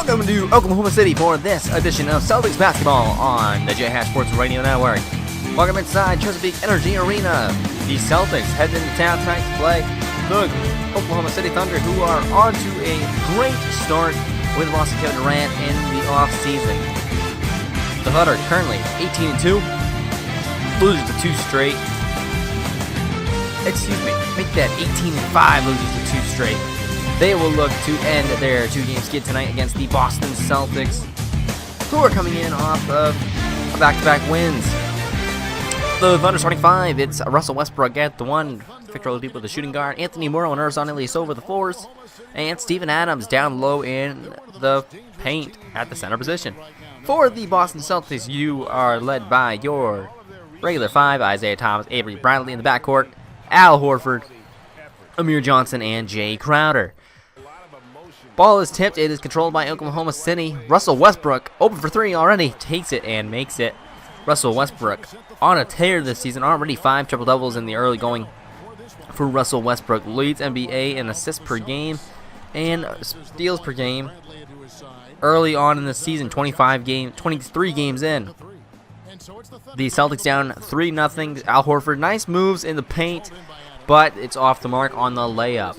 Welcome to Oklahoma City for this edition of Celtics basketball on the J Sports Radio Network. Welcome inside Chesapeake Energy Arena. The Celtics head into town tonight to play the Oklahoma City Thunder, who are on to a great start with Ross and Kevin Durant in the offseason. The Thunder currently 18-2, loses to two straight. Make that 18-5, loses to two straight. They will look to end their two-game skid tonight against the Boston Celtics, who are coming in off of back-to-back wins. The Thunder starting five, it's Russell Westbrook at the one, Victor Oladipo with the shooting guard, Anthony Morrow and Ersan Ilyasova the fours, and Steven Adams down low in the paint at the center position. For the Boston Celtics, you are led by your regular five, Isaiah Thomas, Avery Bradley in the backcourt, Al Horford, Amir Johnson, and Jay Crowder. Ball is tipped. It is controlled by Oklahoma City. Russell Westbrook, open for three already, takes it and makes it. Russell Westbrook on a tear this season. Already 5 triple-doubles in the early going for Russell Westbrook. Leads NBA in assists per game and steals per game early on in the season. 23 games in. The Celtics down 3-0. Al Horford, nice moves in the paint, but it's off the mark on the layup.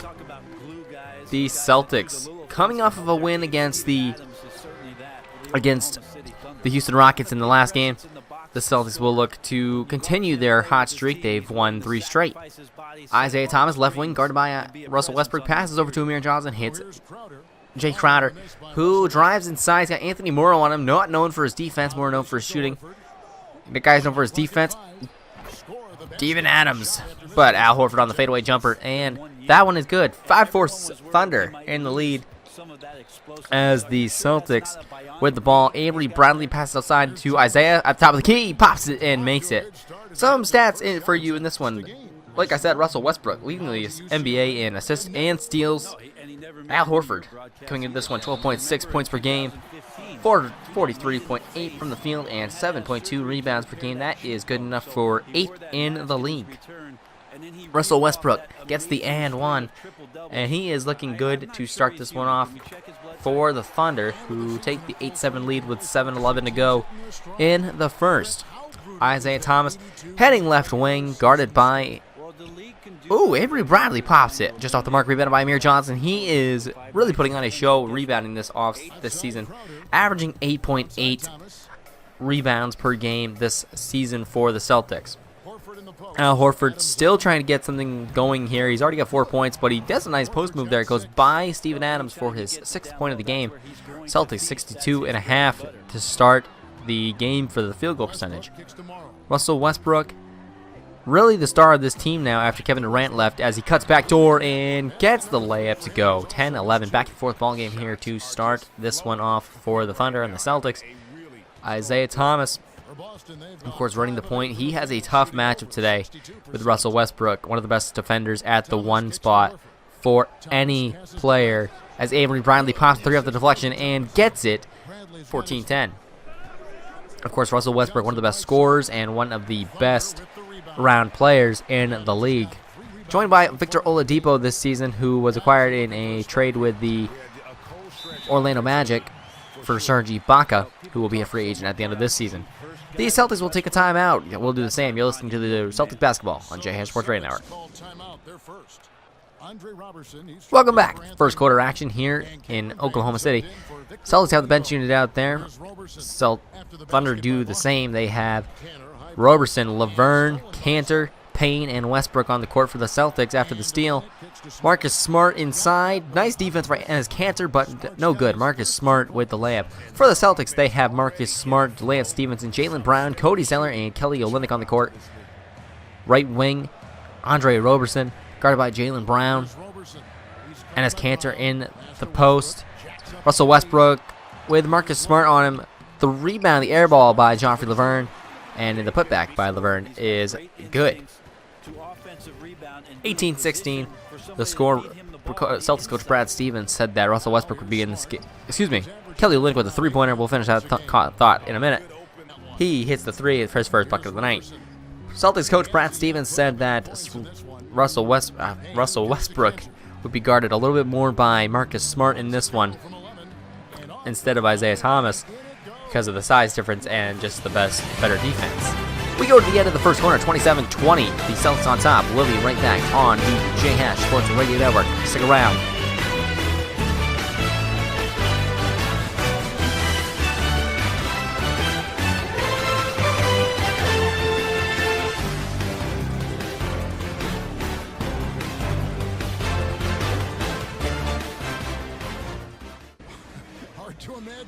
The Celtics coming off of a win against the Houston Rockets in the last game. The Celtics will look to continue their hot streak. They've won 3 straight. Isaiah Thomas, left wing, guarded by Russell Westbrook, passes over to Amir Johnson, hits Jay Crowder, who drives inside. He's got Anthony Morrow on him, not known for his defense, more known for his shooting. The guy's known for his defense. Steven Adams, but Al Horford on the fadeaway jumper, and that one is good. 5-4 Thunder in the lead as the Celtics with the ball. Avery Bradley passes outside to Isaiah at the top of the key, pops it and makes it. Some stats for you in this one. Like I said, Russell Westbrook leading the NBA in assists and steals. Al Horford coming into this one, 12.6 points per game, 43.8 from the field, and 7.2 rebounds per game. That is good enough for 8th in the league. Russell Westbrook gets the and one, and he is looking good to start this one off for the Thunder, who take the 8-7 lead with 7:11 to go in the first. Isaiah Thomas heading left wing, guarded by Avery Bradley pops it just off the mark, rebounded by Amir Johnson. He is really putting on a show rebounding this season, averaging 8.8 rebounds per game this season for the Celtics. Al Horford still trying to get something going here. He's already got 4 points, but he does a nice post move there. It goes by Steven Adams for his 6th point of the game. Celtics 62.5 to start the game for the field goal percentage. Russell Westbrook, really the star of this team now after Kevin Durant left, as he cuts backdoor and gets the layup to go. 10-11, back and forth ball game here to start this one off for the Thunder and the Celtics. Isaiah Thomas, of course, running the point. He has a tough matchup today with Russell Westbrook, one of the best defenders at the one spot for any player, as Avery Bradley pops 3 off the deflection and gets it, 14-10. Of course, Russell Westbrook, one of the best scorers and one of the best round players in the league. Joined by Victor Oladipo this season, who was acquired in a trade with the Orlando Magic for Serge Ibaka, who will be a free agent at the end of this season. The Celtics will take a timeout. We'll do the same. You're listening to the Celtics basketball on J Sports Radio Network. Welcome back. First quarter action here in Oklahoma City. Celtics have the bench unit out there. Thunder do the same. They have Roberson, Laverne, Cantor, Payne, and Westbrook on the court for the Celtics after the steal. Marcus Smart inside. Nice defense by Enes Kanter, but no good. Marcus Smart with the layup. For the Celtics, they have Marcus Smart, Lance Stevenson, Jaylen Brown, Cody Zeller, and Kelly Olynyk on the court. Right wing, Andre Roberson, guarded by Jaylen Brown. Enes Kanter in the post. Russell Westbrook with Marcus Smart on him. The rebound, the air ball by Joffrey Laverne, and in the putback by Laverne is good. 18-16, the score. Celtics coach Brad Stevens said that Russell Westbrook would be in this game. Excuse me, Kelly Olynyk with a three-pointer. We'll finish that thought in a minute. He hits the three for his first bucket of the night. Celtics coach Brad Stevens said that Russell Westbrook would be guarded a little bit more by Marcus Smart in this one. instead of Isaiah Thomas because of the size difference and just the better defense. We go to the end of the first quarter, 27-20. The Celtics on top. We'll be right back on the J-Hash Sports Radio Network. Stick around.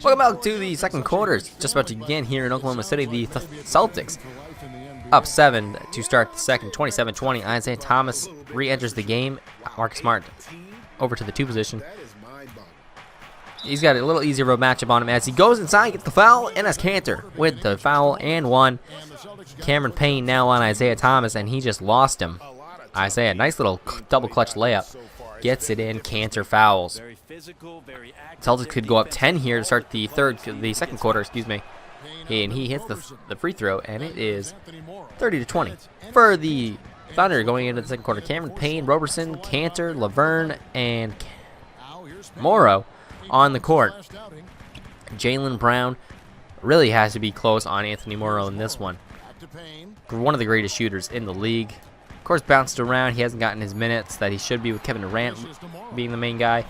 Welcome back to the second quarter. It's just about to begin here in Oklahoma City. The Celtics up 7 to start the second, 27-20. Isaiah Thomas re-enters the game. Marcus Smart over to the 2 position. He's got a little easier of a matchup on him as he goes inside, gets the foul, and as Cantor with the foul and 1. Cameron Payne now on Isaiah Thomas, and he just lost him. Isaiah, nice little double clutch layup. Gets it in, Cantor fouls. Celtics could go up 10 here to start the second quarter, and he hits the free throw, and it is 30-20 for the Thunder going into the second quarter. Cameron Payne, Roberson, Cantor, Laverne, and Morrow on the court. Jaylen Brown really has to be close on Anthony Morrow in this one. One of the greatest shooters in the league. Of course, bounced around. He hasn't gotten his minutes that he should be with Kevin Durant being the main guy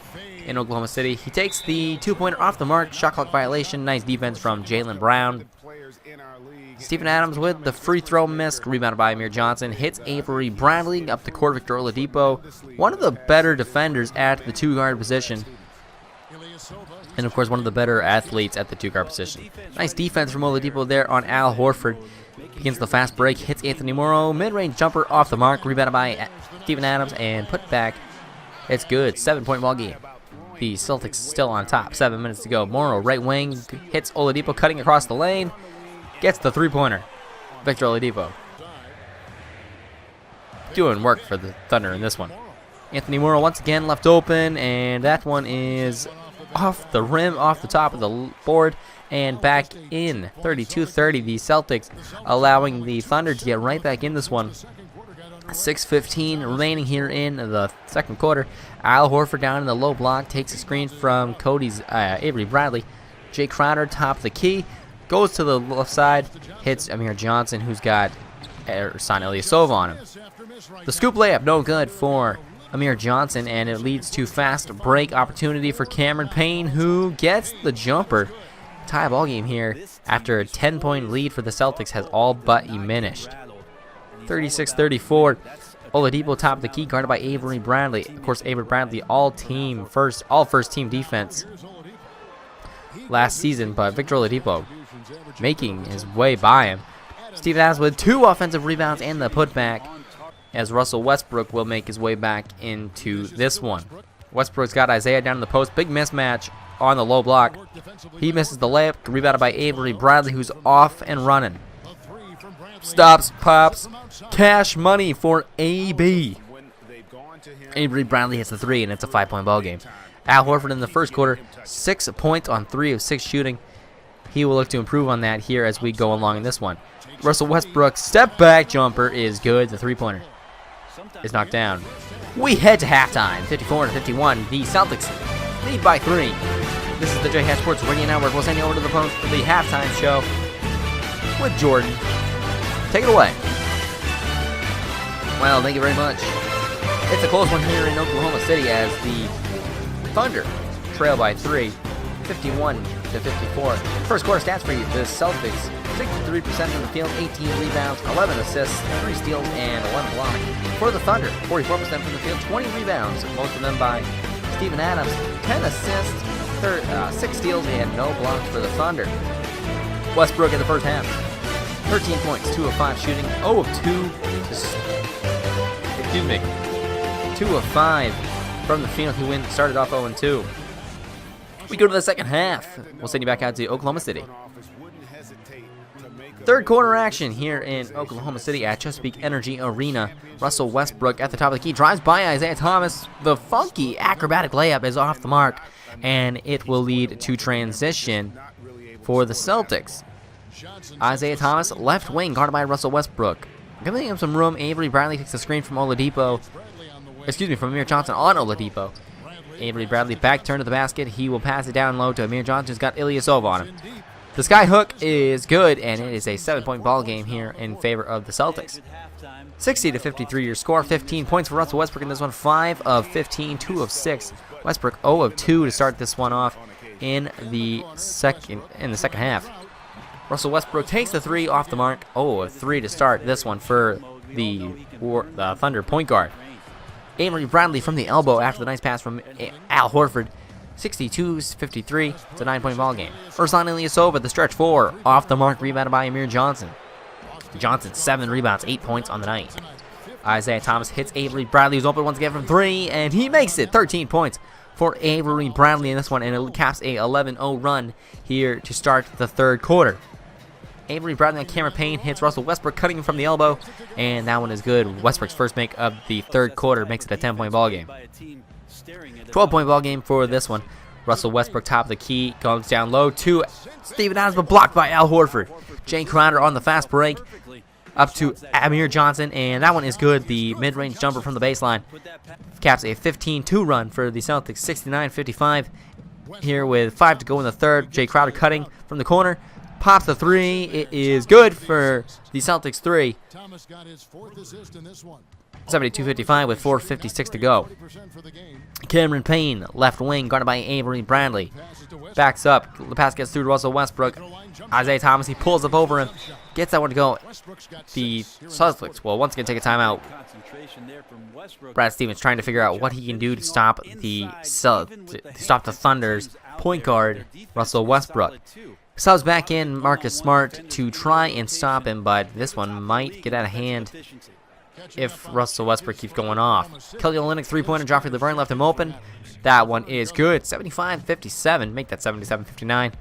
in Oklahoma City. He takes the 2-pointer off the mark. Shot clock violation. Nice defense from Jaylen Brown. Steven Adams with the free throw miss. Rebounded by Amir Johnson. Hits Avery Bradley up the court. Victor Oladipo, one of the better defenders at the 2-guard position. And, of course, one of the better athletes at the 2-guard position. Nice defense from Oladipo there on Al Horford. Begins the fast break, hits Anthony Morrow, mid-range jumper off the mark, rebounded by Steven Adams, and put back. It's good, 7-point ball game. The Celtics still on top, 7 minutes to go. Morrow, right wing, hits Oladipo, cutting across the lane, gets the 3-pointer. Victor Oladipo doing work for the Thunder in this one. Anthony Morrow once again left open, and that one is off the rim, off the top of the board, and back in. 32-30, the Celtics allowing the Thunder to get right back in this one. 6:15 remaining here in the second quarter. Al Horford down in the low block, takes a screen from Cody's Avery Bradley. Jay Crowder, top of the key, goes to the left side, hits Amir Johnson, who's got Ersan Ilyasova on him. The scoop layup, no good for Amir Johnson, and it leads to fast break opportunity for Cameron Payne, who gets the jumper. Tie ball game here after a 10-point lead for the Celtics has all but diminished. 36-34. Oladipo top of the key, guarded by Avery Bradley. Of course, Avery Bradley all first team defense last season, but Victor Oladipo making his way by him. Steven Adams with 2 offensive rebounds and the putback, as Russell Westbrook will make his way back into this one. Westbrook's got Isaiah down in the post. Big mismatch on the low block. He misses the layup, rebounded by Avery Bradley, who's off and running. Stops, pops, cash money for AB. Avery Bradley hits the 3, and it's a 5-point ball game. Al Horford in the first quarter, 6 points on 3 of 6 shooting. He will look to improve on that here as we go along in this one. Russell Westbrook step back jumper is good. The 3-pointer is knocked down. We head to halftime, 54-51. The Celtics lead by 3. This is the J-Hash Sports Radio Network. We'll send you over to the post for the halftime show with Jordan. Take it away. Well, thank you very much. It's a close one here in Oklahoma City as the Thunder trail by 3, 51-54. First quarter stats for you. The Celtics, 63% from the field, 18 rebounds, 11 assists, 3 steals, and 11 blocks. For the Thunder, 44% from the field, 20 rebounds, most of them by Steven Adams, 10 assists, 6 steals, and no blocks for the Thunder. Westbrook in the first half, 13 points, 2 of 5 shooting, 0 of 2 of 5 from the field. He started off 0-2. We go to the second half. We'll send you back out to Oklahoma City. Third quarter action here in Oklahoma City at Chesapeake Energy Arena. Russell Westbrook at the top of the key drives by Isaiah Thomas. The funky acrobatic layup is off the mark, and it will lead to transition for the Celtics. Isaiah Thomas, left wing, guarded by Russell Westbrook. Giving him some room, Avery Bradley takes the screen from Amir Johnson on Oladipo. Avery Bradley back turn to the basket. He will pass it down low to Amir Johnson, who's got Ilyasova on him. The sky hook is good, and it is a 7-point ball game here in favor of the Celtics. 60-53 your score. 15 points for Russell Westbrook in this one. 5 of 15, 2 of 6. Westbrook 0 of 2 to start this one off in the second half. Russell Westbrook takes the 3 off the mark. 0 of 3 to start this one for the Thunder point guard. Avery Bradley from the elbow after the nice pass from Al Horford. 62-53. It's a 9-point ball game. Ruslan Ilyasova, the stretch 4, off the mark, rebounded by Amir Johnson. Johnson 7 rebounds, 8 points on the night. Isaiah Thomas hits Avery Bradley, who's open once again from 3, and he makes it. 13 points for Avery Bradley in this one, and it caps a 11-0 run here to start the third quarter. Avery Bradley on Cameron Payne hits Russell Westbrook, cutting him from the elbow, and that one is good. Westbrook's first make of the third quarter makes it a 10-point ball game. 12-point ball game for this one. Russell Westbrook top of the key, goes down low to Steven Adams, but blocked by Al Horford. Jay Crowder on the fast break, up to Amir Johnson, and that one is good. The mid-range jumper from the baseline caps a 15-2 run for the Celtics, 69-55. Here with 5 to go in the third. Jay Crowder cutting from the corner, pops the 3. It is good for the Celtics 3. 72-55 with 4:56 to go. Cameron Payne, left wing, guarded by Avery Bradley. Backs up. The pass gets through to Russell Westbrook. Isaiah Thomas, he pulls up over him. Gets that one to go. The Celtics will once again take a timeout. Brad Stevens trying to figure out what he can do to stop the Thunder's point guard, Russell Westbrook. Subs back in Marcus Smart to try and stop him, but this one might get out of hand if Russell Westbrook keeps going off. Kelly Olynyk three-pointer, Joffrey Laverne left him open. That one is good. 75-57, make that 77-59.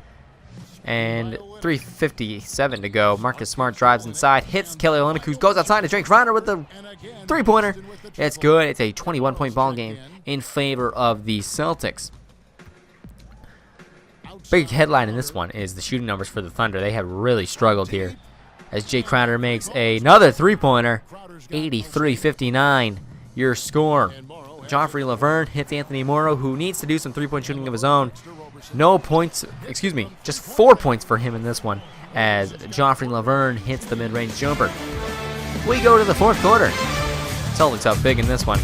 And 3:57 to go. Marcus Smart drives inside, hits Kelly Olynyk, who goes outside to Jay Crowder with the three-pointer. It's good. It's a 21-point ball game in favor of the Celtics. Big headline in this one is the shooting numbers for the Thunder. They have really struggled here, as Jay Crowder makes another three-pointer. 83-59 your score. Joffrey Laverne hits Anthony Morrow, who needs to do some three-point shooting of his own. No points, just 4 points for him in this one, as Joffrey Laverne hits the mid-range jumper. We go to the fourth quarter. Celtics up big in this one.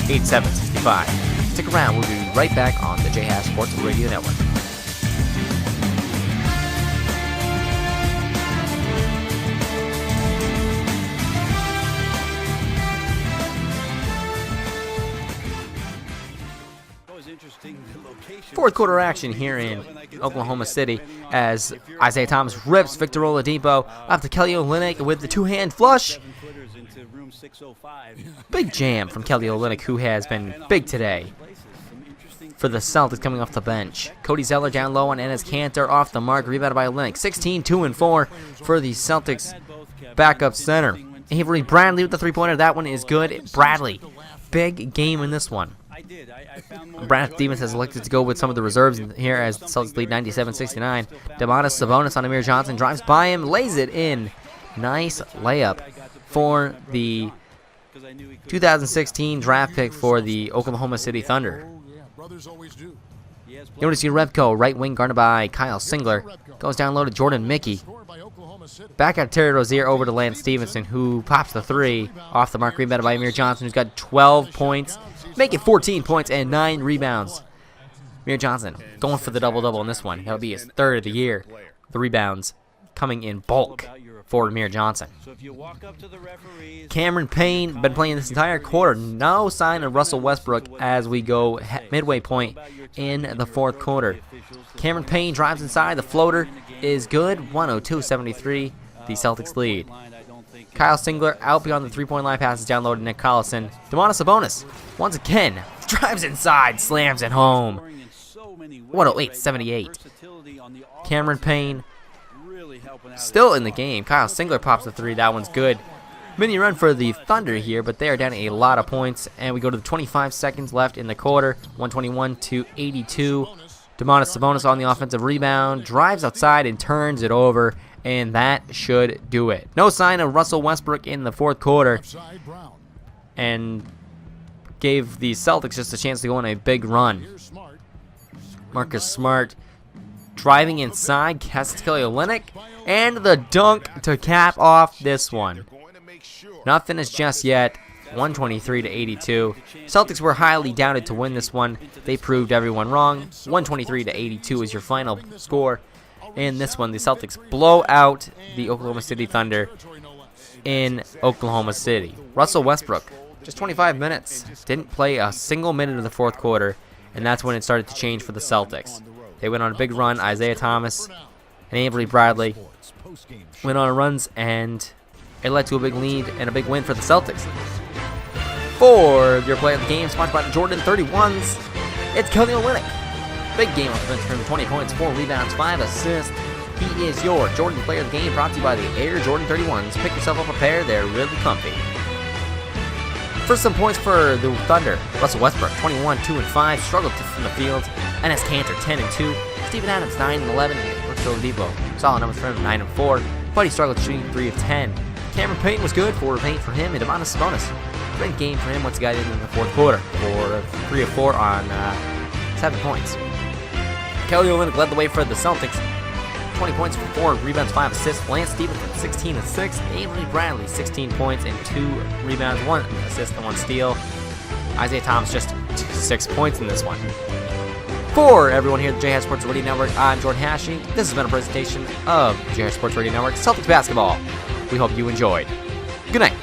87-65. Stick around, we'll be right back on the J-Hash Sports Radio Network. Fourth quarter action here in Oklahoma City, as Isaiah Thomas rips Victor Oladipo up to Kelly Olynyk with the two-hand flush. Big jam from Kelly Olynyk, who has been big today for the Celtics coming off the bench. Cody Zeller down low on Enes Kanter, off the mark, rebounded by Olynyk. 16-2-4 for the Celtics backup center. Avery Bradley with the three-pointer. That one is good. Bradley, big game in this one. Brad Stevens has elected to go with some of the reserves here as the Celtics lead 97-69. Domantas Sabonis on Amir Johnson, drives by him, lays it in. Nice layup for the 2016 draft pick for the Oklahoma City Thunder. Notice Rebko, right wing, guarded by Kyle Singler. Goes down low to Jordan Mickey. Back at Terry Rozier over to Lance Stevenson, who pops the 3 off the mark, rebounded by Amir Johnson, who's got 12 points. Make it 14 points and 9 rebounds. Amir Johnson going for the double-double in this one. That'll be his third of the year. The rebounds coming in bulk for Amir Johnson. Cameron Payne been playing this entire quarter. No sign of Russell Westbrook as we go midway point in the fourth quarter. Cameron Payne drives inside. The floater is good. 102-73. The Celtics lead. Kyle Singler out beyond the three-point line, passes down low to Nick Collison. Domantas Sabonis once again drives inside, slams it home. 108-78. Cameron Payne still in the game. Kyle Singler pops the 3. That one's good. Mini run for the Thunder here, but they are down a lot of points. And we go to the 25 seconds left in the quarter. 121-82. Domantas Sabonis on the offensive rebound, drives outside and turns it over. And that should do it. No sign of Russell Westbrook in the fourth quarter. And gave the Celtics just a chance to go on a big run. Marcus Smart driving inside, has to kill OLYNYK, and the dunk to cap off this one. Not finished just yet. 123-82. Celtics were highly doubted to win this one. They proved everyone wrong. 123-82 is your final score. In this one, the Celtics blow out the Oklahoma City Thunder in Oklahoma City. Russell Westbrook, just 25 minutes, didn't play a single minute of the fourth quarter, and that's when it started to change for the Celtics. They went on a big run. Isaiah Thomas and Avery Bradley went on runs, and it led to a big lead and a big win for the Celtics. For your play of the game, sponsored by Jordan 31s, it's Kelly OLYNYK. Big game offense from 20 points, 4 rebounds, 5 assists. He is your Jordan player of the game, brought to you by the Air Jordan 31s. Pick yourself up a pair, they're really comfy. For some points for the Thunder, Russell Westbrook, 21, 2 and 5, struggled from the field. Enes Kanter, 10 and 2. Steven Adams, 9 and 11. Victor Oladipo, solid numbers for him, 9 and 4. But he struggled shooting 3 of 10. Cameron Payne was good, 4 of 8 for him, and Domantas Sabonis. Great game for him once he got in the fourth quarter. 3 of 4 on 7 points. Kelly OLYNYK led the way for the Celtics. 20 points for 4 rebounds, 5 assists. Lance Stephenson, 16 and 6. Avery Bradley, 16 points and 2 rebounds, 1 assist and 1 steal. Isaiah Thomas, just 6 points in this one. For everyone here at the J-Hat Sports Radio Network, I'm Jordan Hashey. This has been a presentation of J-Hat Sports Radio Network Celtics basketball. We hope you enjoyed. Good night.